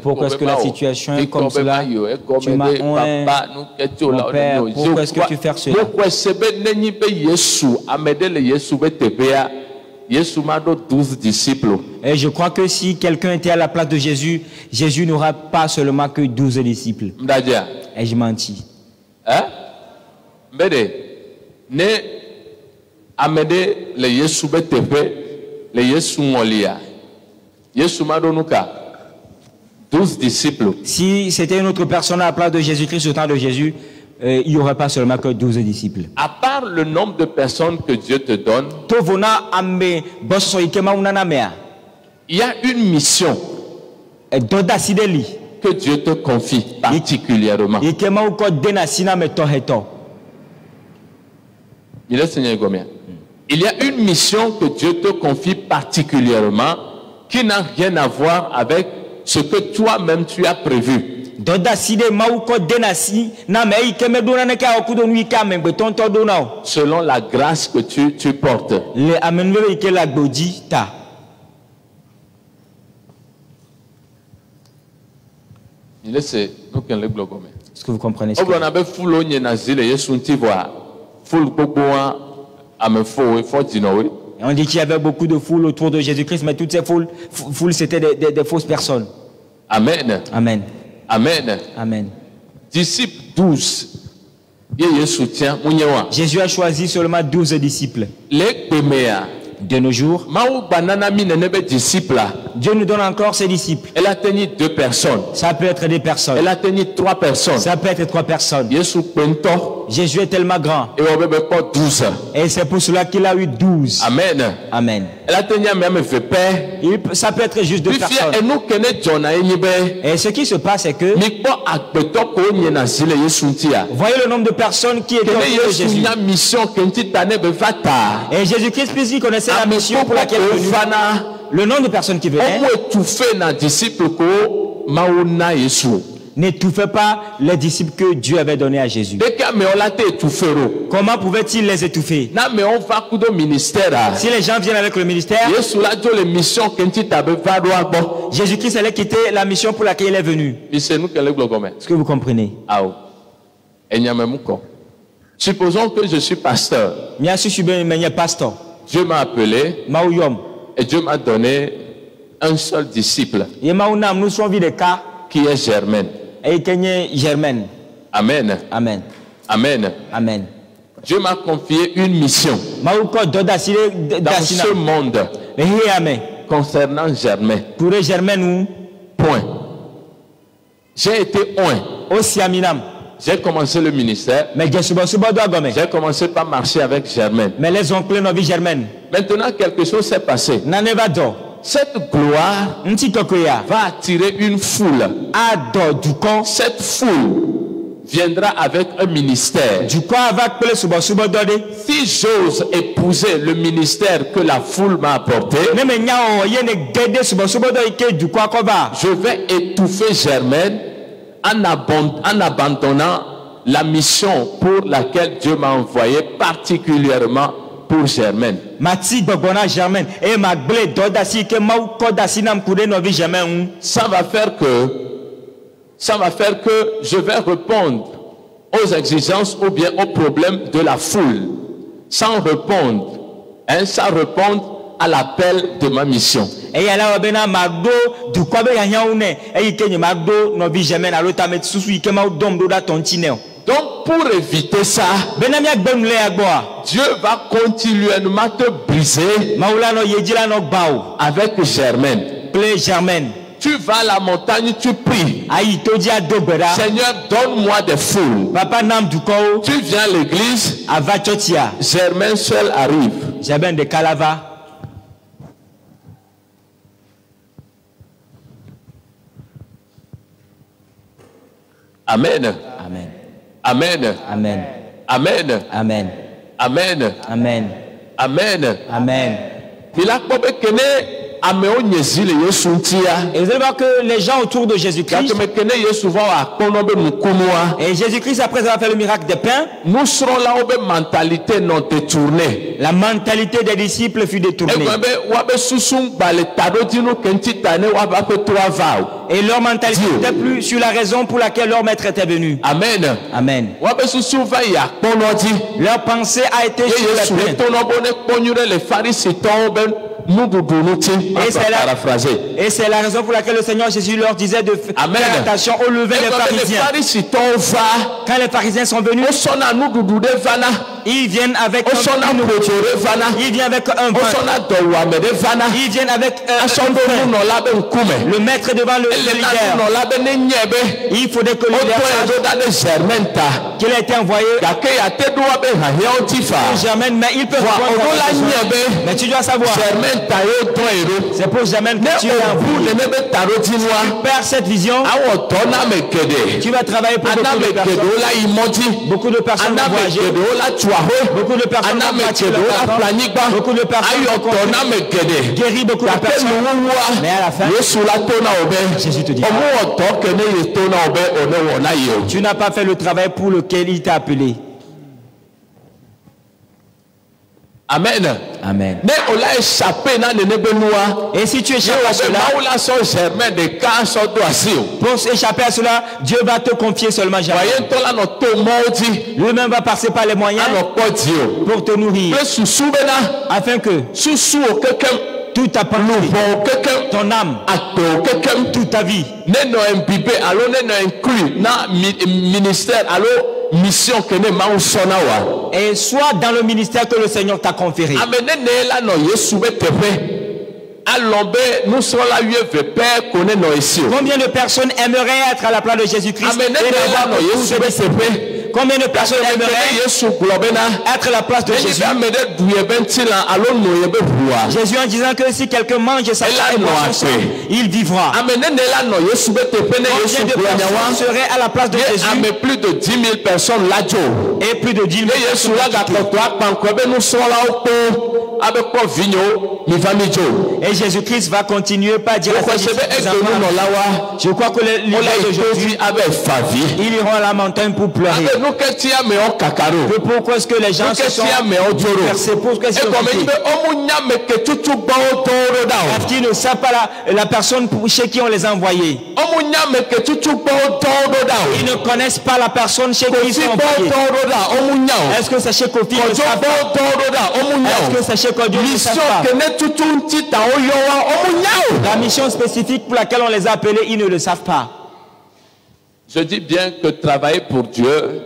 pourquoi est-ce que la situation est comme cela? Tu m'as oint, mon père, pourquoi est-ce que tu fais cela? Et je crois que si quelqu'un était à la place de Jésus, Jésus n'aura pas seulement que 12 disciples. Et je menti. Si c'était une autre personne à la place de Jésus-Christ au temps de Jésus, il n'y aurait pas seulement que 12 disciples. À part le nombre de personnes que Dieu te donne, il y a une mission que Dieu te confie particulièrement. Il y a une mission que Dieu te confie particulièrement qui n'a rien à voir avec ce que toi-même tu as prévu. Selon la grâce que tu portes. Est-ce que vous comprenez ce que on dit qu'il y avait beaucoup de foules autour de Jésus-Christ, mais toutes ces foules c'était des fausses personnes. Amen. Amen. Amen. Amen. Disciples 12. Jésus a choisi seulement 12 disciples. De nos jours, Dieu nous donne encore ses disciples. Elle a tenu 2 personnes. Ça peut être des personnes. Elle a tenu 3 personnes. Ça peut être 3 personnes. Jésus est tellement grand. Et c'est pour cela qu'il a eu 12. Amen. Amen. Elle a tenu même père. Ça peut être juste 2 personnes. Et ce qui se passe, c'est que voyez le nombre de personnes qui étaient autour de Jésus. Et Jésus-Christ, puisqu'il connaissait la mission pour laquelle il est venu, le nombre de personnes qui venaient, n'étouffait pas les disciples que Dieu avait donnés à Jésus. Comment pouvait-il les étouffer? Si les gens viennent avec le ministère, Jésus-Christ allait quitter la mission pour laquelle il est venu. Est-ce que vous comprenez? Supposons que je suis pasteur. Dieu m'a appelé et Dieu m'a donné un seul disciple qui est Germaine. Amen. Amen. Amen. Amen. Dieu m'a confié une mission dans ce monde concernant Germain. Point. J'ai été oint. J'ai commencé le ministère. J'ai commencé par marcher avec Germaine. Maintenant, quelque chose s'est passé. Cette gloire va attirer une foule. Cette foule viendra avec un ministère. Si j'ose épouser le ministère que la foule m'a apporté, je vais étouffer Germaine en abandonnant la mission pour laquelle Dieu m'a envoyé, particulièrement pour Germaine. Ça va faire que je vais répondre aux exigences ou bien aux problèmes de la foule sans répondre à l'appel de ma mission. Donc pour éviter ça, Dieu va continuellement te briser avec Germaine. Tu vas à la montagne, tu pries. Seigneur, donne-moi des foules. Tu viens à l'église, Germaine seul arrive. Amen. Amen. Amen. Amen. Amen. Amen. Amen. Amen. Amen. Amen. Et vous allez voir que les gens autour de Jésus-Christ, et Jésus-Christ, après avoir fait le miracle des pains, nous serons là où la mentalité non détournée. La mentalité des disciples fut détournée. Et leur mentalité n'était plus sur la raison pour laquelle leur maître était venu. Amen. Amen. Leur pensée a été sur les pains. Et c'est la raison pour laquelle le Seigneur Jésus leur disait de faire attention au lever des pharisiens. Quand les pharisiens sont venus, ils viennent avec un vin. Ils viennent avec un vin. Ils viennent avec un vin. Le maître devant le leader. Il faudrait que le leader sache qu'il a été envoyé. Germaine, mais il peut répondre. Mais tu dois savoir. C'est pour Germaine que tu as envoyé. Tu perds cette vision. Tu vas travailler pour beaucoup de personnes. Beaucoup de personnes vont voyager. Beaucoup de personnes vont guérir beaucoup de personnes. Mais à la fin, Jésus te dit, tu n'as pas fait le travail pour lequel il t'a appelé. Amen. Amen. Et si tu échappes à cela, pour échapper à cela, Dieu va te confier seulement Germaine. Lui-même va passer par les moyens pour te nourrir. Afin que tout ta pensée, ton âme, toute ta vie, mission que et soit dans le ministère que le Seigneur t'a conféré. Combien de personnes aimeraient être à la place de Jésus-Christ? Combien de personnes aimeraient être à la place de Jésus? Jésus en disant que si quelqu'un mange sa chair et boit son sang, il vivra. Combien de personnes seraient à la place de Jésus? Plus de 10 000 personnes là. Et plus de 10 000 personnes. Et Jésus-Christ va continuer par dire à ses enfants, je crois que les leaders d'aujourd'hui, ils iront à la montagne pour pleurer. Que pourquoi est-ce que les gens se sont versés? Pourquoi est-ce qu'ils ne savent pas la personne chez qui on les a envoyés? Ils ne connaissent pas la personne chez qui ils sont envoyés. Est-ce que c'est chez Kofi? Est-ce que c'est chez Kodio? La mission spécifique pour laquelle on les a appelés, ils ne le savent pas. Je dis bien que travailler pour Dieu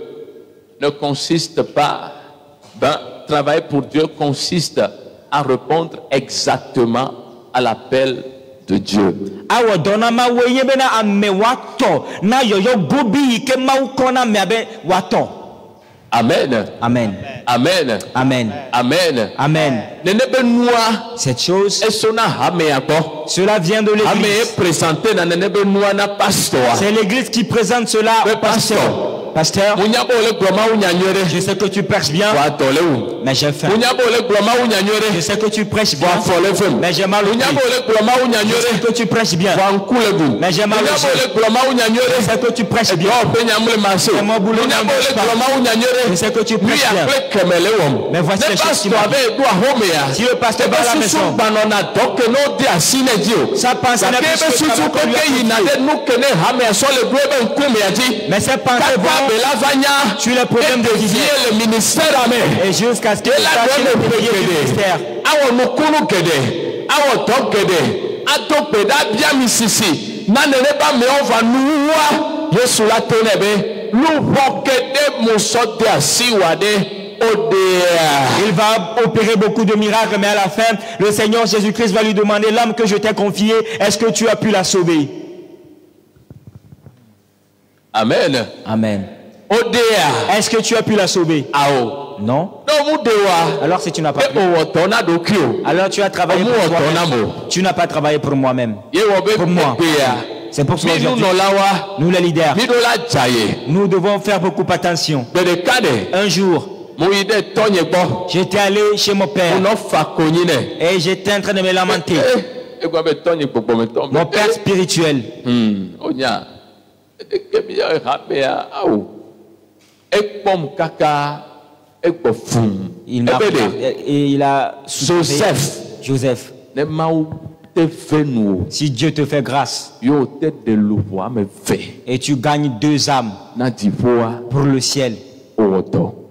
ne consiste pas. Travailler pour Dieu consiste à répondre exactement à l'appel de Dieu. Amen. Amen. Amen. Amen. Amen. Amen. Cette chose, cela vient de l'église. C'est l'église qui présente cela au pasteur. Pasteur, je sais que tu prêches bien, mais j'ai faim. Je sais que tu prêches bien, mais j'ai mal au pied. Je sais que tu prêches bien, mais j'ai mal au pied. Je sais que tu prêches bien. C'est mon boulot. Je sais que tu prêches bien. Mais voici les choses qui m'arrivent. Si le pasteur va à la maison, sa pensée n'est plus que ça va lui mais ces pensées vont sur les problèmes de vie et jusqu'à ce que le ministère il va opérer beaucoup de miracles, mais à la fin, le Seigneur Jésus-Christ va lui demander: l'âme que je t'ai confiée, est-ce que tu as pu la sauver? Amen. Amen. Est-ce que tu as pu la sauver? Non. Alors si tu n'as pas pu, alors tu as travaillé pour toi-même. Tu n'as pas travaillé pour moi-même. Pour moi. C'est pour cela aujourd'hui, nous les leaders, nous devons faire beaucoup attention. Un jour, j'étais allé chez mon père et j'étais en train de me lamenter. Mon père spirituel. Il a Joseph. Si Dieu te fait grâce et tu gagnes 2 âmes pour le ciel,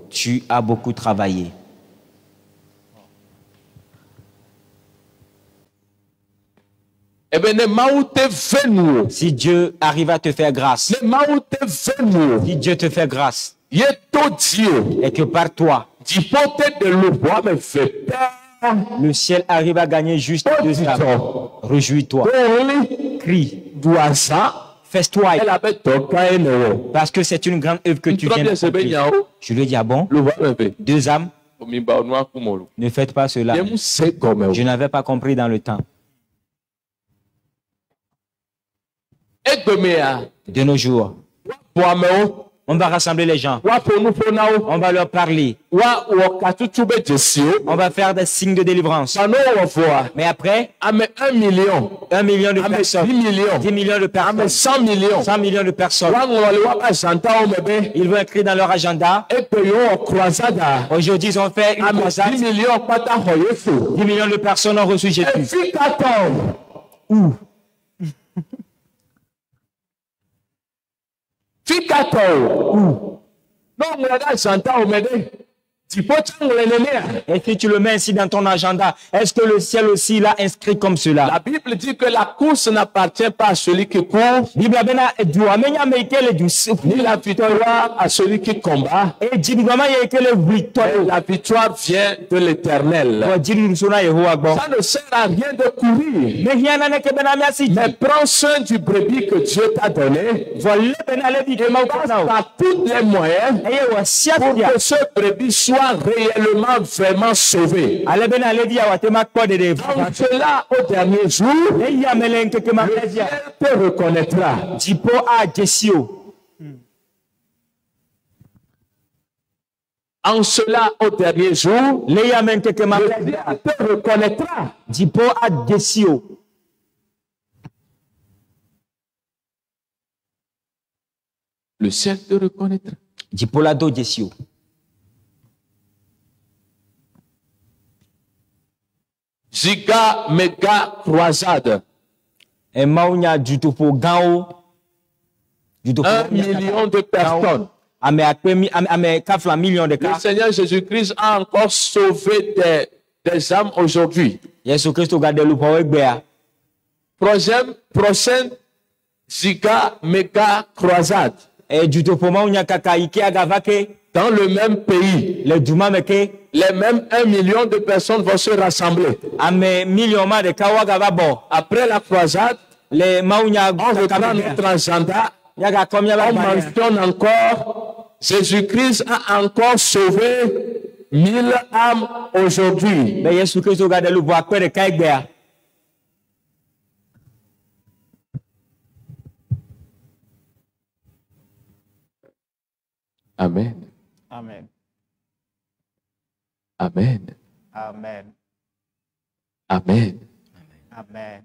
tu as beaucoup travaillé. Si Dieu arrive à te faire grâce, si Dieu te fait grâce, et que par toi, le ciel arrive à gagner juste 2 âmes, réjouis-toi, crie, fais-toi, parce que c'est une grande œuvre que tu viens de faire. Je lui ai dit: ah bon, 2 âmes, ne faites pas cela. Je n'avais pas compris dans le temps. De nos jours, on va rassembler les gens, on va leur parler, on va faire des signes de délivrance. Mais après, 1 million de personnes, 10 millions de personnes, 100 millions de personnes, ils vont écrire dans leur agenda: aujourd'hui ils ont fait une croisade, 10 millions de personnes ont reçu Jésus. Où? Et si tu le mets ainsi dans ton agenda, est-ce que le ciel aussi l'a inscrit comme cela? La Bible dit que la course n'appartient pas à celui qui court, ni la victoire à celui qui combat. Et la victoire vient de l'Éternel. Ça ne sert à rien de courir, mais prends soin du brebis que Dieu t'a donné et passe par tous les moyens pour que ce brebis soit réellement vraiment sauvé. En cela, au dernier jour, le ciel te reconnaîtra. En cela, au dernier jour, le ciel te reconnaîtra. Le ciel te reconnaîtra. Giga méga croisade. 1 million de personnes. Le Seigneur Jésus-Christ a encore sauvé des âmes aujourd'hui. Prochaine giga méga croisade. Dans le même pays, les mêmes 1 million de personnes vont se rassembler. Après la croisade, on reprend notre agenda, on mentionne encore: Jésus-Christ a encore sauvé 1000 âmes aujourd'hui. Amen. Amen. Amen. Amen. Amen. Amen.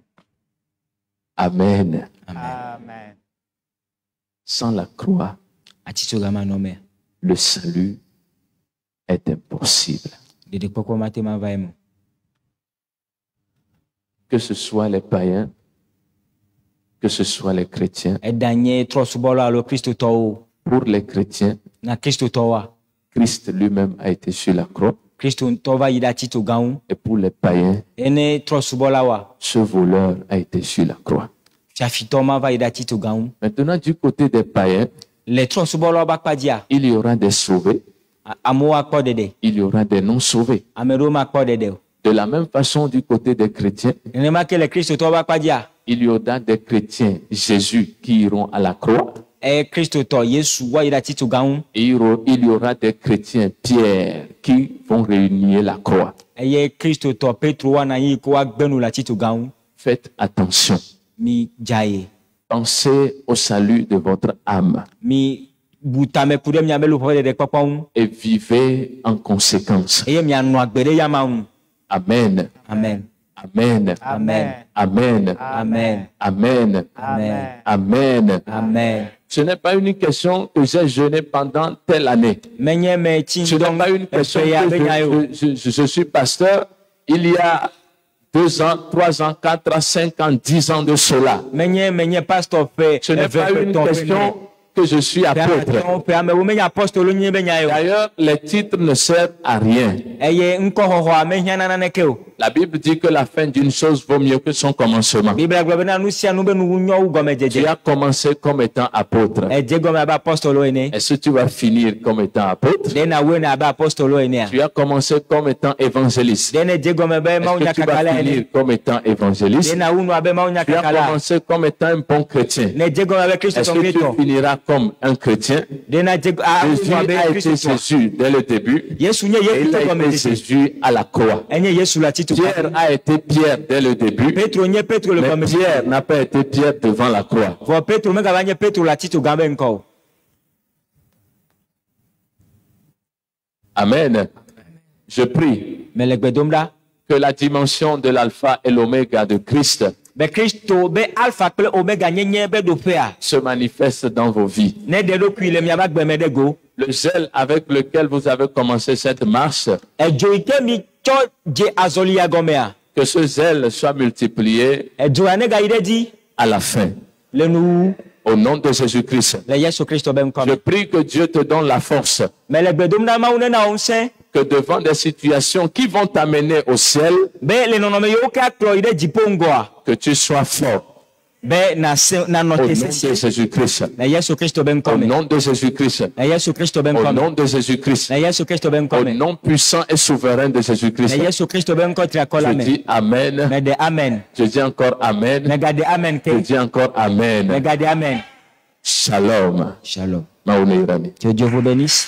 Amen. Amen. Sans la croix, le salut est impossible. Que ce soit les païens, que ce soit les chrétiens. Pour les chrétiens, Christ lui-même a été sur la croix. Et pour les païens, ce voleur a été sur la croix. Maintenant, du côté des païens, il y aura des sauvés, il y aura des non sauvés. De la même façon, du côté des chrétiens, il y aura des chrétiens Jésus qui iront à la croix. Et il y aura des chrétiens Pierre qui vont réunir la croix. Faites attention. Pensez au salut de votre âme. Et vivez en conséquence. Amen. Amen. Amen. Amen. Amen. Amen. Amen. Amen. Amen. Amen. Ce n'est pas une question que j'ai jeûné pendant telle année. Ce n'est pas une question que je suis pasteur il y a 2 ans, 3 ans, 4 ans, 5 ans, 10 ans de cela. Ce n'est pas une question que je suis apôtre. D'ailleurs, les titres ne servent à rien. La Bible dit que la fin d'une chose vaut mieux que son commencement. Tu as commencé comme étant apôtre. Est-ce que tu vas finir comme étant apôtre? Tu as commencé comme étant évangéliste. Est-ce que tu vas finir comme étant évangéliste? Tu as commencé comme étant un bon chrétien. Est-ce que tu finiras comme un chrétien? Jésus a été Jésus dès le début. Et il a été Jésus à la croix. Pierre a été Pierre dès le début. Mais Pierre n'a pas été Pierre devant la croix. Amen. Je prie que la dimension de l'alpha et l'oméga de Christ se manifeste dans vos vies. Le zèle avec lequel vous avez commencé cette marche, que ce zèle soit multiplié à la fin. Au nom de Jésus-Christ. Je prie que Dieu te donne la force. Que devant des situations qui vont t'amener au ciel, que tu sois fort. Au nom de Jésus-Christ. Au nom de Jésus-Christ. Au nom de Jésus-Christ. Au nom puissant et souverain de Jésus-Christ. Je dis Amen. Je dis encore Amen. Je dis encore Amen. Amen. Shalom. Shalom. Maoné Irani. Que Dieu vous bénisse.